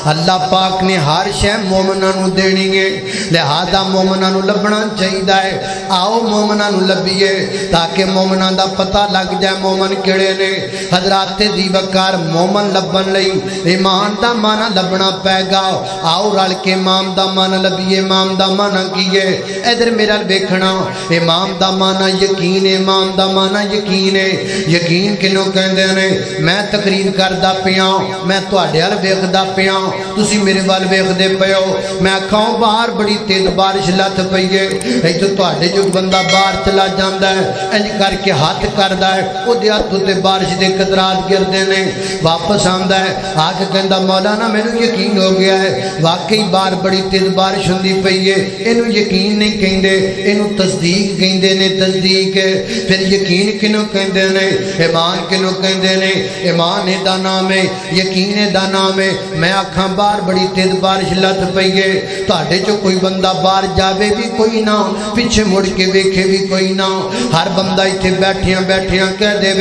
اللہ پاک نے ہر شے مومناں نوں دینی ہے لہذا مومناں نوں لبنا چاہیدا ہے آؤ مومناں نوں لبھیے تاکہ مومناں دا پتہ لگ جائے مومن کیڑے نے حضرات دی وقار مومن لبن لئی ایمان دا معنی لبنا پے گا آؤ رل کے امام دا معنی لبھیے امام دا معنی کیے ادھر میرا ویکھنا امام دا معنی یقین ہے امام دا معنی یقین ہے یقین کنوں کہندے نے میں تقریر کردا پیاں میں تواڈے ول ویکھدا پیاں تسی میرے ول ویکھدے پیو میں آکھاں باہر بڑی تیز بارش لت پئی ہے ایتھے تواڈے جو بندہ باہر چلا جاندا ہے انج کر کے ہاتھ کردا ہے او دے ہاتھ تے بارش دے قطرات گردے نے واپس آندا ہے آ کے کہندا مولانا مینوں یقین ہو گیا ہے واقعی باہر بڑی تیز بارش ہوندی پئی ہے اینوں یقین نہیں کہندے اینوں تصدیق کہندے نے تصدیق ہے پھر یقین کنوں کہندے نے ایمان کنوں کہندے نے ایمان دا نام ہے یقین دا نام ہے میں آکھاں باہر بڑی تیز بارش لت پئی ہے تواڈے چوں کوئی بندہ باہر جاوے بھی کوئی نہ پیچھے مڑ کے ویکھے بھی کوئی نہ ہر بندہ ایتھے بیٹھیاں بیٹھیاں کہہ دے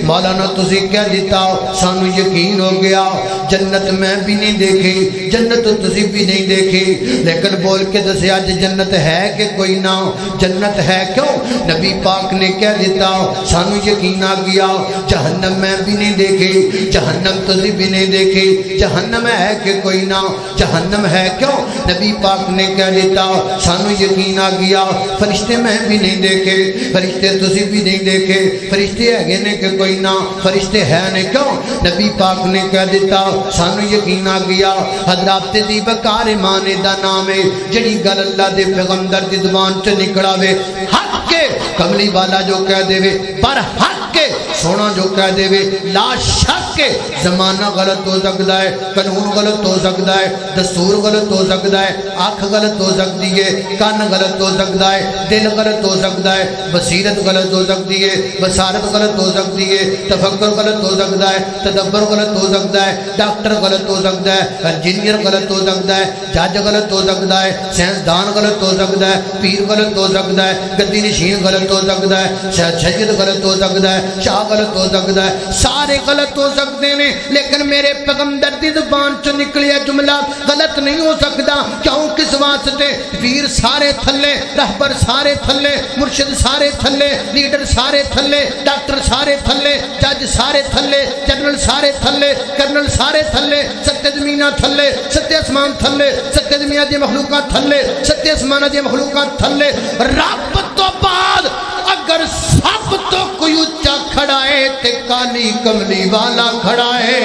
مولانا تسی کہہ دیتا سانو یقین ہو گیا جنت میں بھی نہیں دیکھی جنت تسی بھی نہیں دیکھی لیکن بول کے دسے آج جنت ہے کہ کوئی نہ جنت ہے کیوں نبی پاک نے کہہ دیتا سانو یقین آ گیا جہنم میں بھی نہیں دیکھی جہنم تسی بھی نہیں دیکھی جہنم ہے کہ کوئی نہ جہنم ہے کیوں نبی پاک نے کہہ دیتا سانو یقین آ گیا فرشتے میں بھی نہیں دیکھے فرشتے تسی بھی نہیں دیکھے فرشتے ہے نے کہ کوئی نہ فرشتے ہے نے کیوں نبی پاک نے کہہ دیتا سانو یقین آ گیا حضرات دی بکار ایمان دا نام ہے جڑی گل اللہ دے پیغمبر دی زبان چ نکلاوے حق کے کملی والا جو کہہ دے پر حق کے سونا جو کہہ دے لا شک کے زمانہ غلط ہو سکتا ہے قانون غلط ہو سکتا ہے دستور غلط ہو سکتا ہے آنکھ غلط ہو سکتی ہے کان غلط ہو سکتا ہے دل غلط ہو سکتا ہے بصیرت غلط ہو سکتی ہے بصارت غلط ہو سکتی ہے تفکر غلط ہو سکتا ہے تدبر غلط ہو سکتا ہے ڈاکٹر غلط ہو سکتا ہے انجینئر غلط ہو سکتا ہے جج غلط ہو سکتا ہے سائنسدان غلط ہو سکتا ہے پیر غلط ہو سکتا ہے گدی نشین غلط ہو سکتا ہے سید غلط ہو سکتا ہے شاہ غلط ہو سکتا ہے سارے غلط ہو سکتے ہیں لیکن میرے پیغمبر دی زبان چ نکلیا جملہ غلط نہیں ہو سکتا کیوں کس واسطے پیر سارے تھلے رہبر سارے تھلے مرشد سارے تھلے لیڈر سارے تھلے ڈاکٹر سارے تھلے جج سارے تھلے جنرل سارے تھلے کرنل سارے تھلے ستے زمیناں تھلے ستے اسمان تھلے ستے زمیناں دی مخلوقات تھلے ستے اسماناں دی مخلوقات تھلے رب تو بعد اگر سب تو کوئی اونچا کھڑا ہے تے کالی کملی والا کھڑا ہے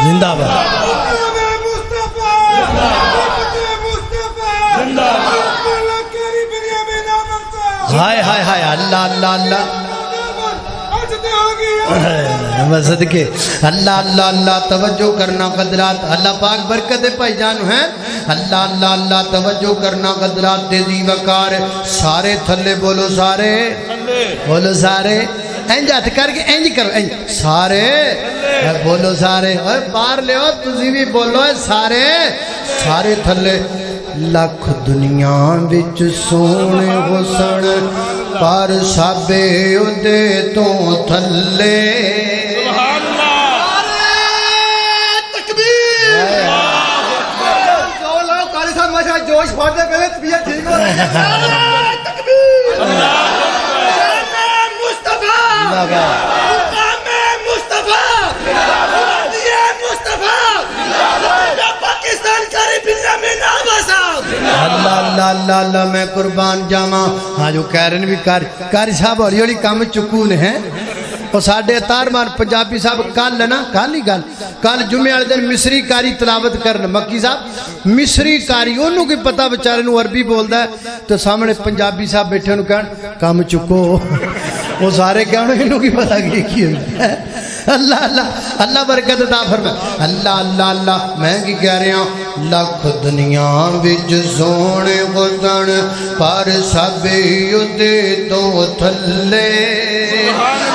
زندہ باد ہائے ہائے ہائے اللہ اللہ اللہ صدقے اللہ اللہ اللہ توجہ کرنا قدرات اللہ پاک برکت بھائی جان ہیں اللہ اللہ اللہ توجہ کرنا قدرات دے دی وقار سارے تھلے بولو سارے بولو سارے انج ہاتھ کر کے انج کرو انج سارے بولو سارے اور باہر لے ہو تسی بھی بولو سارے سارے تھلے لکھ دنیا وچ سونے حسن پر سابے اودے تو تھلے جوش پڑھتے پہلے طبیعت ٹھیک ہو رہی ہے تکبیر مصطفیٰ پاکستان کاری بنیا میں نام اللہ اللہ اللہ اللہ میں قربان جاما ہاں جو کہہ رہے ہیں بھی کاری صاحب اور یہ کام چکون ہیں اور ساڑھے اتار مان پنجابی صاحب کال لینا کال ہی کال کال جمعہ والے دن مصری کاری تلاوت کرنا مکی صاحب مصری کاری انہوں کی پتہ بچارے نو عربی بول دا ہے تو سامنے پنجابی صاحب بیٹھے انہوں کہاں کام چکو وہ سارے کہاں انہوں کی پتہ کی ہے اللہ اللہ اللہ برکت عطا فرمائے اللہ اللہ اللہ میں کی کہہ رہے ہیں لکھ دنیا وچ سونے حسن پر سب دے تو تھلے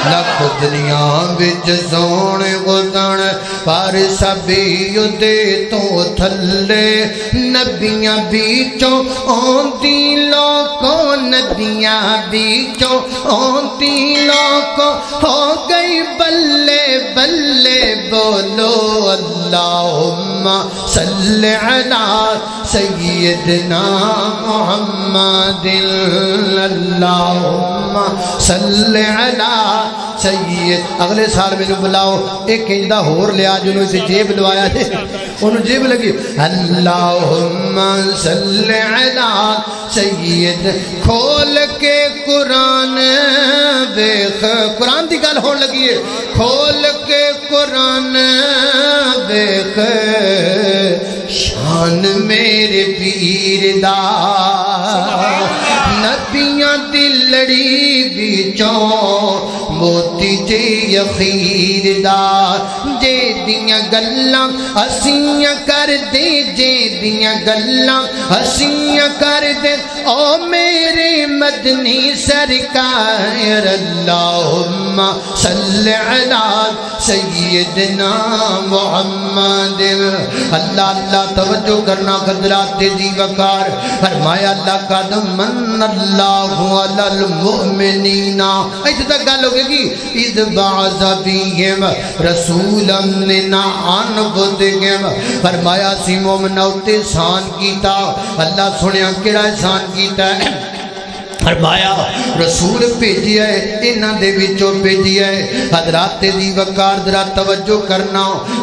لکھ دنیا وچ سونے گزن پر سبھی دے تو تھلے نبیاں بیچوں آندی لوکوں نبیاں بیچوں آندی لوکوں ہو گئی بلے بلے بولو اللہم صلی علی سیدنا محمد اللہم صلی علی سید اگلے سال میں بلاؤ ایک انجدہ ہور لیا جنہوں سے جیب لوایا تھے انہوں جیب لگی اللہم صلی علی سید کھول کے قرآن دیکھ قرآن دی گل ہون لگی ہے کھول کے قرآن دیکھ شان میرے پیر دا نبیاں دی لڑی بیچوں موتی جے یخیر دا جے دیاں گلاں ہسیاں کر دے جے دیاں گلاں ہسیاں کر دے او میرے مدنی سرکار اللہم صلی علی سیدنا محمد اللہ اللہ توجہ کرنا قدرات دی وقار فرمایا اللہ کا من اللہ علی المؤمنین ایسے تک گل ہو گئی اذ بعث فیہم رسولا من انفسہم فرمایا سی مومنوں تے احسان کیتا اللہ سنیا کیڑا احسان کیتا ہے فرمایا رسول بھیجی ہے انہاں دے وچوں بھیجی ہے حضرات دی وقار ذرا توجہ کرنا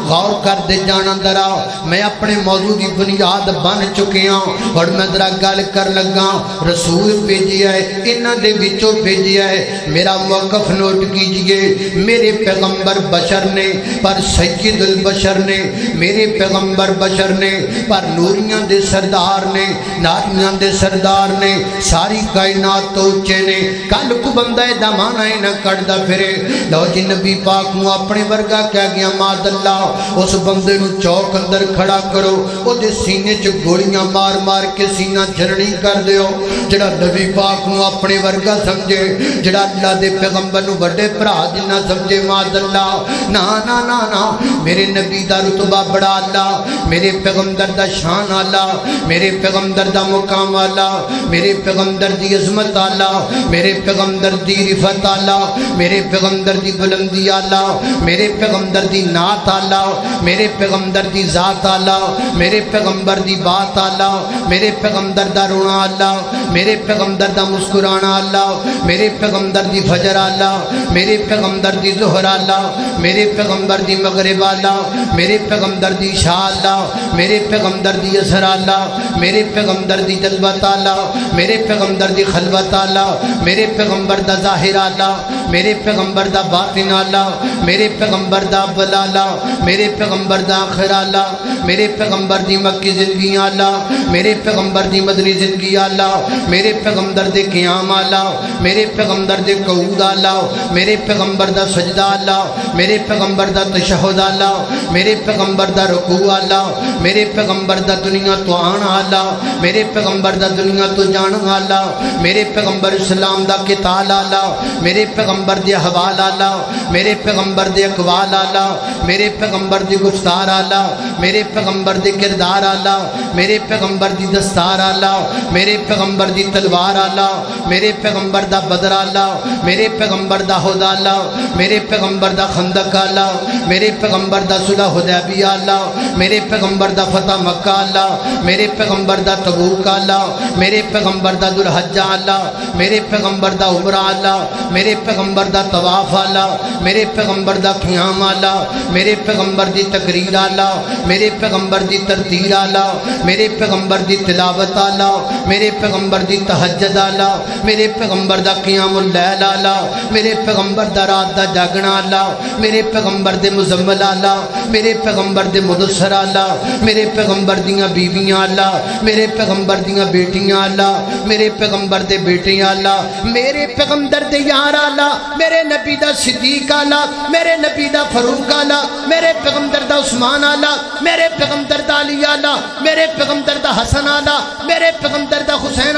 غور کر دے جانا ذرا میں اپنے موضوع دی بنیاد بن چکیا اور میں ذرا گل کر لگا رسول بھیجی ہے انہاں دے وچوں بھیجی ہے میرا موقف نوٹ کیجئے میرے پیغمبر بشر نے پر سید البشر نے میرے پیغمبر بشر نے پر نوریاں دے سردار نے ناریاں دے سردار نے ساری کائنات تو اچھے نے کل کو بندہ دمانا ہی نہ کڑدا پھرے لو جی نبی پاک نو اپنے ورگا کیا گیا ماد اللہ اس بندے نو چوک اندر کھڑا کرو او دے سینے چ گوڑیاں مار مار کے سینہ جھرنی کر دیو جڑا نبی پاک نو اپنے ورگا سمجھے جڑا اللہ دے پیغمبر نو بڑے بھرا جنہ سمجھے ماد اللہ نا نا نا نا میرے نبی دا رتبہ بڑا اللہ میرے پیغمبر دا شان اللہ میرے پیغمبر دا مقام اللہ میرے پیغمبر دی عظمت اللہ میرے پیغمبر دی رفت اللہ میرے پیغمبر دی بلندی اللہ میرے پیغمبر دی نعت اللہ میرے پیغمبر دی ذات اللہ میرے پیغمبر دی بات اللہ میرے پیغمبر دا رونا اللہ میرے پیغمبر دا مسکرانا اللہ میرے پیغمبر دی فجر اللہ میرے پیغمبر دی ظہر اللہ میرے پیغمبر دی مغرب اللہ میرے پیغمبر دی عشاء اللہ میرے پیغمبر دی عصر اللہ میرے پیغمبر دی جلوت اللہ میرے پیغمبر دی خلوت اللہ میرے پیغمبر دا ظاہر اللہ میرے پیغمبر دا باطن اللہ میرے پیغمبر دا اول اللہ میرے پیغمبر دا آخر اللہ میرے پیغمبر دی مکی زندگی اللہ میرے پیغمبر دی مدنی زندگی اللہ میرے پیغمبر دے قیام اللہ میرے پیغمبر دے قعود اللہ میرے پیغمبر دا سجدہ اللہ میرے پیغمبر دا تشہد اللہ میرے پیغمبر دا رکوع اللہ میرے پیغمبر دا دنیا تو آنا اللہ میرے پیغمبر دا دنیا تو جانا اللہ میرے پیغمبر اسلام دا قتال اللہ میرے پیغمبر دے حوال اللہ میرے پیغمبر دے اقوال اللہ میرے پیغمبر دی گفتار اللہ میرے پیغمبر دے کردار اللہ میرے پیغمبر دی دستار اللہ میرے پیغمبر دی تلوار اللہ میرے پیغمبر دا بدر اللہ میرے پیغمبر دا ہدا اللہ میرے پیغمبر دا خندق اللہ میرے پیغمبر دا صلح حدیبیہ اللہ میرے پیغمبر دا فتح مکہ اللہ میرے پیغمبر دا تبوک اللہ میرے پیغمبر دا ذوالحجہ اللہ میرے پیغمبر دا عمرہ اللہ میرے پیغمبر دا طواف اللہ میرے پیغمبر دا قیام اللہ میرے پیغمبر دی تقریر اللہ میرے پیغمبر دی ترتیل اللہ میرے پیغمبر دی تلاوت اللہ میرے پیغمبر دی تہجد اللہ میرے پیغمبر دا قیام اللیل اللہ میرے پیغمبر دا رات دا جاگنا اللہ میرے پیغمبر دے مزمل اللہ میرے پیغمبر دے مدثر اللہ میرے پیغمبر دیاں بیویاں اللہ میرے پیغمبر دیاں بیٹیاں اللہ میرے پیغمبر دے بیٹیاں اللہ میرے پیغمبر دے یار اللہ میرے نبی دا صدیق اللہ میرے نبی دا فاروق اللہ میرے پیغمبر دا عثمان اللہ میرے پیغمبر دا علی اللہ میرے پیغمبر دا حسن اللہ میرے پیغمبر دا حسین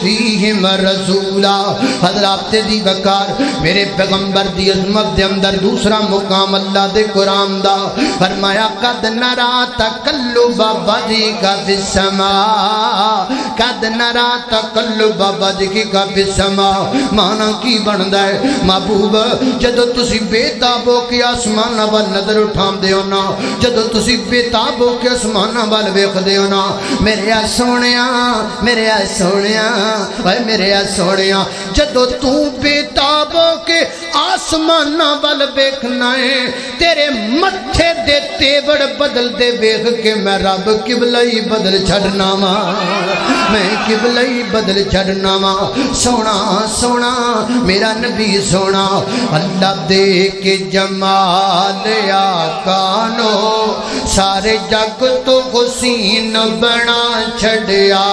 فیہم رسولا۔ حضرات دی وقار میرے پیغمبر دی عظمت دے اندر دوسرا مقام اللہ دے قرآن دا فرمایا قد نرا تقلب وجہک فی السماء، قد نرا تقلب وجہک فی السماء۔ مانا کی بندا ہے محبوب جدو تسی بے تاب ہو کے آسمان وال نظر اٹھاندے ہو نا، جدو تسی بے تاب ہو کے آسمان وال ویکھدے ہو نا، میرے آ سونیا میرے آ سونیا اے میرے آ سونیا جدو تو بے تاب ہو کے آسمان وال ویکھنا ہے تیرے متھے دے تیوڑ بدل دے ویکھ کے میں رب قبلہ ہی بدل چھڑنا وا، میں قبلہ ہی بدل چھڑنا وا۔ سونا سونا میرا نبی سونا اللہ دے کے جمال آقا نو سارے جگ تو حسین بنا چھڑیا۔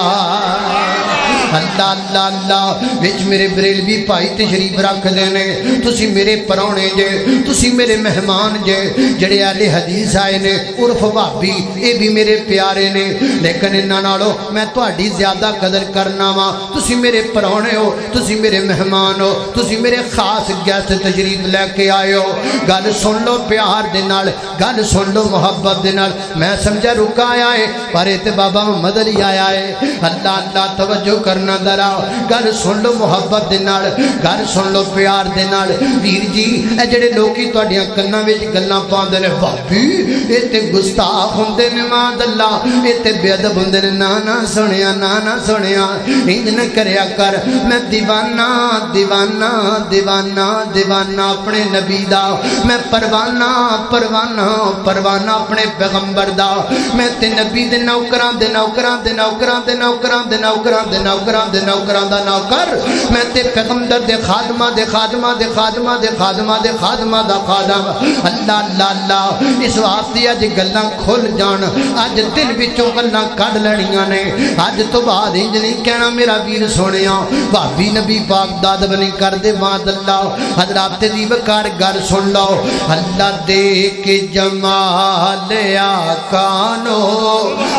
اللہ اللہ اللہ وچ میرے بریلوی بھائی تشریف رکھ دینے، تسی میرے پرونے جے، تسی میرے مہمان جے، جڑے اہل حدیث آئے نے عرف بھابی اے بھی میرے پیارے نے، لیکن انہاں نالوں میں تہاڈی زیادہ قدر کرنا وا۔ تسی میرے پرونے ہو، تسی میرے مہمان ہو، تسی میرے خاص گیسٹ تشریف لے کے آئے ہو۔ گل سن لو پیار دے نال، گل سن لو محبت دے نال۔ میں سمجھا رکا آیا ہے پر اے تے بابا محمد علی آیا ہے۔ اللہ اللہ توجہ کرنا ذرا، گل سن لو محبت دے نال، گل سن لو پیار دے نال۔ ویر جی اے جڑے لوکی تہاڈیاں کناں وچ گلاں پاندے نے بھابی اے تے گستاخ ہوندے نے ماذ اللہ، اے تے بے ادب ہوندے نے، نا نا سنیا نا نا سنیا انج نہ کریا کر۔ میں دیوانہ دیوانہ دیوانہ دیوانہ اپنے نبی دا، میں پروانہ پروانہ پروانہ اپنے پیغمبر دا، میں تے نبی دے نوکراں دے نوکراں دے نوکراں دے نوکراں دے نوکراں دے نوکراں دے نوکراں دا نوکر، میں تے پیغمبر دے خادمہ دے خادمہ دے خادمہ دے خادمہ دے خادمہ دا خادم۔ اللہ اللہ اللہ اس واسطے اج گلاں کھل جان، اج دل وچوں گلاں کڈ لڑیاں نے۔ اج تو بعد انج نہیں کہنا میرا ویر سونیا بھابی نبی پاک دا ادب نہیں کر دے ماذ اللہ۔ حضرات دی وقار گل سن لو، اللہ دے کے جمال آقا نو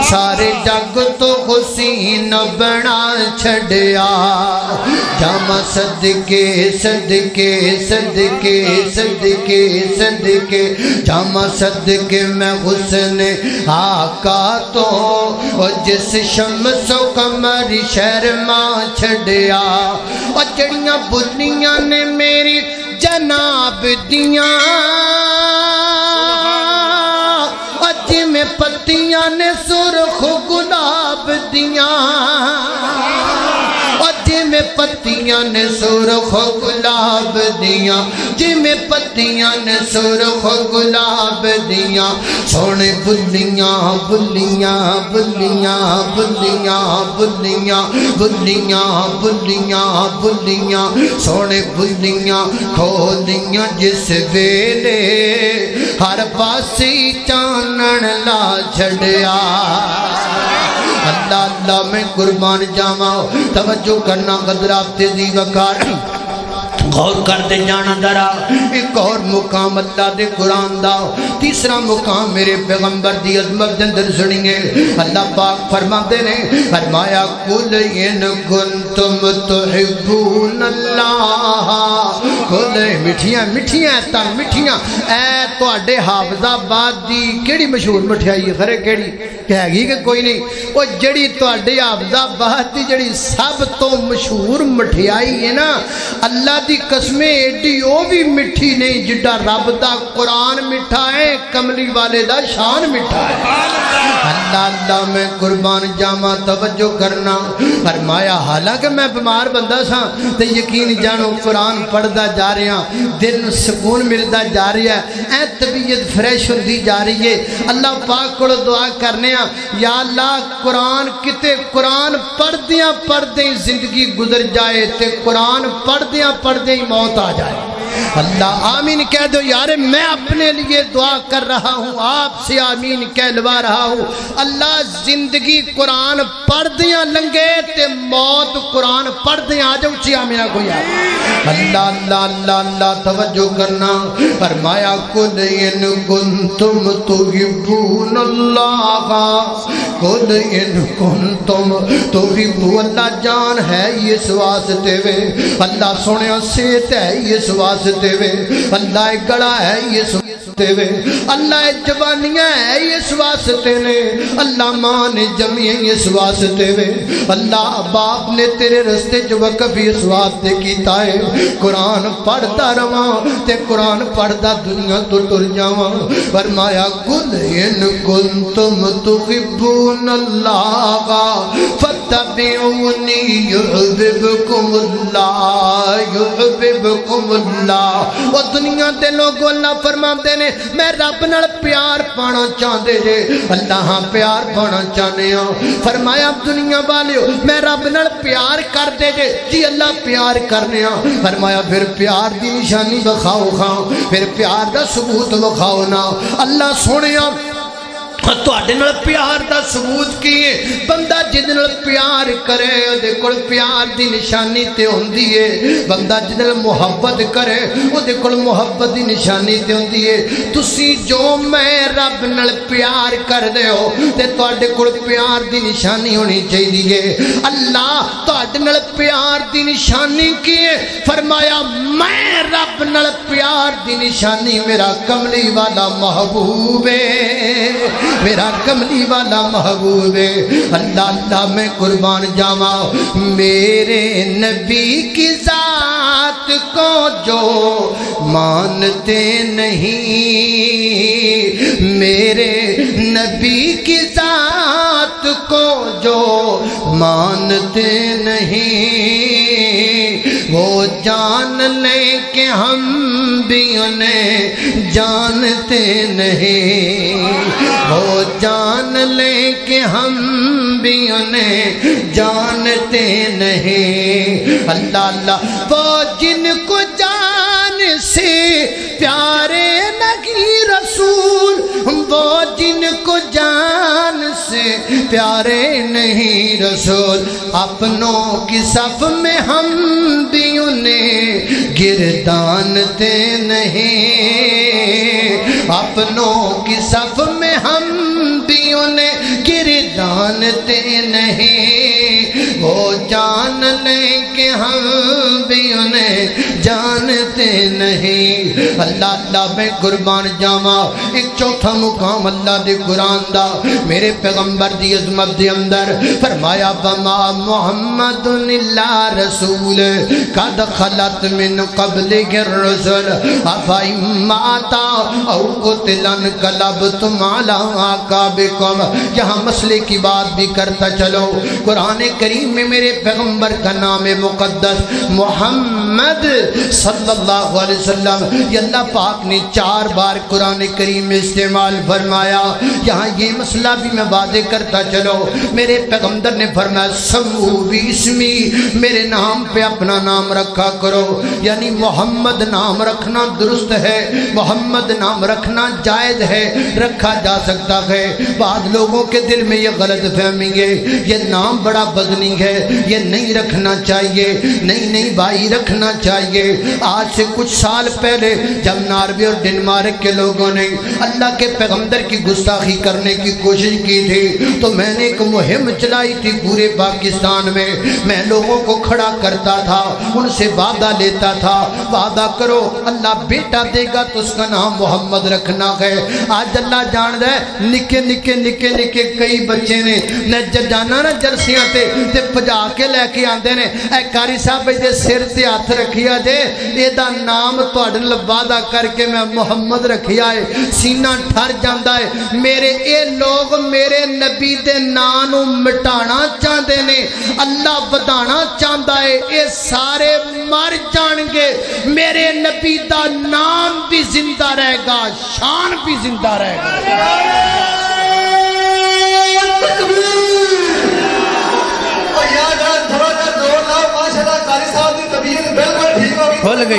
سارے جگ تو حسین بنا چھڑیا۔ جامع صدقے صدقے صدقے صدقے صدقے جامع صدقے میں حسن آقا تو اور جس شمس و قمر شہر ماں چھڑیا۔ اور جڑیاں بلیاں نے میری جناب دیاں، اج میں پتیاں نے سرخ گلاب دیاں، جی میں پتیاں نے سرخ گلاب دیاں، جی میں پتیاں نے سرخ گلاب دیاں۔ سونے بلیاں بلیاں بلیاں بلیاں بلیاں بلیاں بلیاں بلیاں سونے بلیاں کھولیاں جس ویلے ہر پاسی چانن لا چھڑیا۔ اللہ اللہ میں قربان جاواں، توجہ کرنا قدرات دی وقار غور کرتے جانا درا۔ ایک اور مقام اللہ دے قرآن دا، تیسرا مقام میرے پیغمبر دی عظمت دے اندر سنیے۔ اللہ پاک فرماتے نے، فرمایا قل ان کنتم تحبون اللہ، قل مٹھیاں مٹھیاں تر مٹھیاں اے تواڈے حافظ آباد دی کیڑی مشہور مٹھائی ہے؟ خرے کیڑی کہے گی کہ کوئی نہیں؟ وہ جڑی تواڈے حافظ آباد دی جڑی سب تو مشہور مٹھائی ہے نا، اللہ دی قسمیں ایڈی او بھی مٹھی نہیں جڈا رب دا قرآن مٹھا ہے، کملی والے دا شان مٹھا ہے۔ اللہ اللہ میں قربان جاواں، توجہ کرنا۔ فرمایا حالانکہ میں بیمار بندہ سا تے یقین جانو قرآن پڑھدا جا رہا، دل نوں سکون ملدا جا رہا ہے، اے طبیعت فریش ہوندی جا رہی ہے۔ اللہ پاک کو دعا کرنے ہاں، یا اللہ قرآن کتے قرآن پڑھدیاں پڑھدیں زندگی گزر جائے تے قرآن پڑھدیاں پڑھدیں موت آ جائے۔ اللہ آمین کہہ دو یار میں اپنے لیے دعا کر رہا ہوں آپ سے آمین کہلوا رہا ہوں اللہ زندگی قرآن پڑھ دیاں لنگے تے موت قرآن پڑھ دیاں آ جاؤ چی آمینہ کوئی آپ اللہ اللہ اللہ اللہ توجہ کرنا فرمایا قل ان کنتم تحبون اللہ قل ان کنتم تحبون اللہ جان ہے اس واسطے وے اللہ سونے سیت ہے اس واسطے وے اللہ گڑا ہے اس واسطے وے اللہ جوانیاں ہے اس واسطے نے اللہ ماں نے جمی اس واسطے وے اللہ باپ نے تیرے رستے جو وقف اس واسطے کیتا ہے قرآن پڑھتا رواں تے قرآن پڑھتا دنیا تو ٹر جاواں فرمایا قل ان کنتم تحبون اللہ فاتبعونی یحببکم اللہ یحببکم اللہ وہ دنیا دے لوگوں اللہ فرماندے نے میں رب نال پیار پانا چاہدے جے اللہ ہاں پیار پانا چاہنے ہاں فرمایا دنیا والیو میں رب نال پیار کر دے جے جی اللہ پیار کرنے ہاں فرمایا پھر پیار دی نشانی بخاؤ خاں پھر پیار دا ثبوت بخاؤ نا اللہ سونے ہاں تو اڈنال پیار دا ثبوت کیے بندہ جدنال پیار کرے دے کل پیار دی نشانی تے ہوندی ہے بندہ جدنال محبت کرے وہ دے کل محبت دی نشانی تے ہوندی ہے تسی جو میں رب نال پیار کر دے ہو تے تو اڈے کل پیار دی نشانی ہونی چاہیے اللہ تو اڈنال پیار دی نشانی کیے فرمایا میں رب نال پیار دی نشانی میرا کملی والا محبوب ہے میرا کملی والا محبوب ہے اللہ اللہ میں قربان جاواں میرے نبی کی ذات کو جو مانتے نہیں میرے نبی کی ذات کو جو مانتے نہیں وہ جان لیں کہ ہم بھی انہیں جانتے نہیں وہ جان لیں کہ ہم بھی انہیں جانتے نہیں اللہ اللہ وہ جن کو جان سے پیارے نہیں رسول وہ جن کو جان سے پیارے نہیں رسول اپنوں کی صف میں ہم بھی انہیں گردانتے نہیں اپنوں کی صف میں ہم بھی انہیں گردانتے نہیں وہ جان لیں کہ ہم بھی انہیں جانتے نہیں اللہ اللہ میں قربان جاواں ایک چوتھا مقام اللہ دے قرآن دا میرے پیغمبر دی عظمت دے اندر فرمایا وما محمد الا رسول قد خلت من قبلہ الرسل افئن مات او قتل انقلبتم علی اعقابکم یہاں مسئلے کی بات بھی کرتا چلو قرآن کریم میں میرے پیغمبر کا نام مقدس محمد صلی اللہ علیہ وسلم یہ اللہ پاک نے 4 بار قرآن کریم میں استعمال فرمایا یہاں یہ مسئلہ بھی میں واضح کرتا چلو میرے پیغمبر نے فرمایا سمو باسمی میرے نام پہ اپنا نام رکھا کرو یعنی محمد نام رکھنا درست ہے محمد نام رکھنا جائز ہے رکھا جا سکتا ہے بعض لوگوں کے دل میں یہ غلط فہمی ہے یہ نام بڑا بدنی ہے یہ نہیں رکھنا چاہیے نہیں بھائی رکھنا چاہیے آج سے کچھ سال پہلے جب ناروے اور ڈنمارک کے لوگوں نے اللہ کے پیغمبر کی گستاخی کرنے کی کوشش کی تھی تو میں نے ایک مہم چلائی تھی پورے پاکستان میں لوگوں کو کھڑا کرتا تھا ان سے وعدہ لیتا تھا وعدہ کرو اللہ بیٹا دے گا تو اس کا نام محمد رکھنا ہے آج اللہ جان رہا ہے نکے کئی بچے نے جانا نا جرسیاں تے پجا کے لے کے آندے نے اے کاری صاحب دے سر تے ہاتھ رکھیا جے اے دا نام تواڈے نال وعدہ کر کے میں محمد رکھیا ہے سینہ ٹھر جاندا ہے میرے اے لوگ میرے نبی دے نام نو مٹانا چاہندے نے اللہ ودانا چاہندا ہے اے سارے مر جان گے میرے نبی دا نام بھی زندہ رہے گا شان بھی زندہ رہے گا کھل گئی